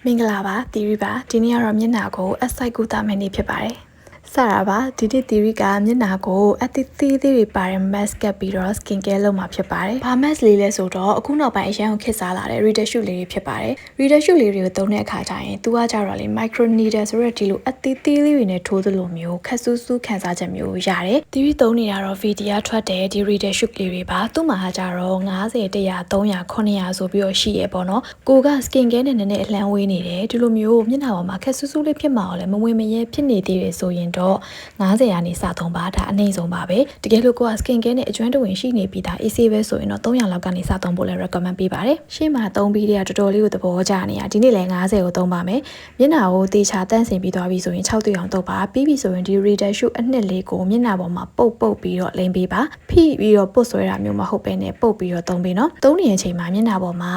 မင်္ဂလာပါသီရိပါဒီနေ့ကတော့မျက်နှာကိုအစိုက်ကူတာမယ်နေ့ဖြစ်ပါတယ်စတာပါဒီနေ့သီရိကမျက်နှာကိုအသီးသေးတွေပါတဲ့ mask ကပ်ပြီးတော့ skin care လုပ်မှာဖြစ်ပါတယ်ဘာ mask လေးလဲဆိုတော့အခုနောက်ပိုင်းအရန်ကိုခက်စားလာတဲ့ reader shoot လေးတွေဖြစ်ပါတယ် reader shoot လေးတွေကိုသုံးတဲ့အခါကျရင်သူကကြတော့လေ micro needle ဆိုတော့ဒီလိုအသီးသေးလေးတွေနဲ့ထိုးသလိုမျိုးခက်ဆူးဆူးခံစားချက်မျိုးရတယ်သီရိသုံးနေတာတော့ VDR ထွက်တယ်ဒီ reader shoot လေးတွေပါသူ့မှာကြတော့90 100 300 900ဆိုပြီးတော့ရှိရပေါ့နော်ကိုက skin care နဲ့နည်းနည်းအလှမ်းဝေးနေတယ်ဒီလိုမျိုးမျက်နှာပေါ်မှာခက်ဆူးဆူးလေးဖြစ်မှာလည်းမဝင်မရဲဖြစ်နေသေးတယ်ဆိုရင်တော့90ရာနေစသုံးပါဒါအနှိမ့်ဆုံးပါပဲတကယ်လို့ကိုက skin care နဲ့အကျွမ်းတဝင်ရှိနေပြီးသား AC ပဲဆိုရင်တော့300လောက်ကနေစသုံးဖို့လည်း recommend ပေးပါတယ်ရှေ့မှာသုံးပြီးတဲ့တော်တော်လေးကိုသဘောကျနေရဒီနေ့လည်း90ကိုသုံးပါမယ်မျက်နှာကိုတေချာတန့်စင်ပြီးသွားပြီဆိုရင်6တွေ့အောင်သုံးပါပြီးပြီဆိုရင်ဒီ reader shoot အနှစ်လေးကိုမျက်နှာပေါ်မှာပုတ်ပြီးတော့လိမ့်ပေးပါဖိပြီးတော့ပုတ်ဆွဲတာမျိုးမဟုတ်ပဲနဲ့ပုတ်ပြီးတော့သုံးပေးနော်သုံးနေတဲ့အချိန်မှာမျက်နှာပေါ်မှာ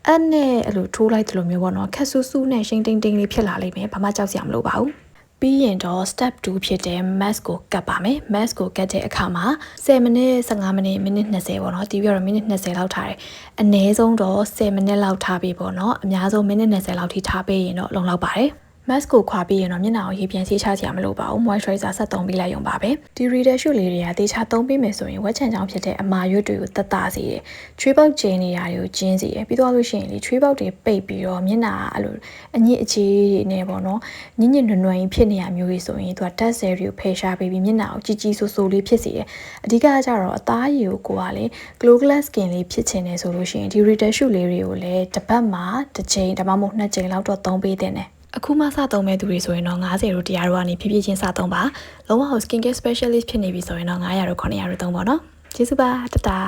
အဲ့နဲ့အဲ့လိုထိုးလိုက်သလိုမျိုးပေါ့နော်ခက်ဆူးဆူးနဲ့ရှင်းတိန်တိန်လေးဖြစ်လာလိမ့်မယ်ဘာမှကြောက်စရာမလိုပါဘူးပြီးရင်တော့ step 2ဖြစ်တဲ့ mask ကိုကတ်ပါမယ် mask ကိုကတ်တဲ့အခါမှာ10မိနစ်15မိနစ်မိနစ်20ပေါ့နော်ဒီပြီးတော့မိနစ်20လောက်ထားတယ်အနည်းဆုံးတော့10မိနစ်လောက်ထားပြီးပေါ့နော်အများဆုံးမိနစ်20လောက်ထိထားပေးရင်တော့လုံလောက်ပါတယ် mask ကိုခွာပြီးရင်တော့မျက်နှာကိုရေပြန်ဆေးချစရာမလိုပါဘူး moisturizer ဆက်သုံးပေးလိုက်ရုံပါပဲဒီ reader shoot လေးတွေကတေချာသုံးပေးမယ်ဆိုရင်ဝက်ချန်ချောင်းဖြစ်တဲ့အမာရွတ်တွေကိုတတ်တာစေတယ်ချွေးပေါက်ကျင်းနေရာတွေကိုကျင်းစေတယ်ပြီးတော့လို့ရှိရင်လေချွေးပေါက်တွေပိတ်ပြီးတော့မျက်နှာအဲ့လိုအညစ်အကြေးတွေနဲ့ပေါ့နော်ညစ်ညစ်နွမ်းနွမ်းကြီးဖြစ်နေရမျိုးတွေဆိုရင်သူက dead cell တွေကိုဖယ်ရှားပေးပြီးမျက်နှာကိုကြီးကြီးဆိုးဆိုးလေးဖြစ်စေတယ်အဓိကကျတော့အသားရည်ကိုကလေ glow glass skin လေးဖြစ်ချင်တယ်ဆိုလို့ရှိရင်ဒီ reader shoot လေးတွေကိုလည်းတစ်ပတ်မှာတစ်ချိန်ဒါမှမဟုတ်2ချိန်လောက်တော့သုံးပေးတဲ့နဲ့အခုမှစသုံးမဲ့သူတွေဆိုရင်တော့90တို့100တို့ကနေဖြည်းဖြည်းချင်းစသုံးပါလုံးဝ skin care specialist ဖြစ်နေပြီဆိုရင်တော့900တို့900တို့သုံးပါနော်ကျေးဇူးပါတတာ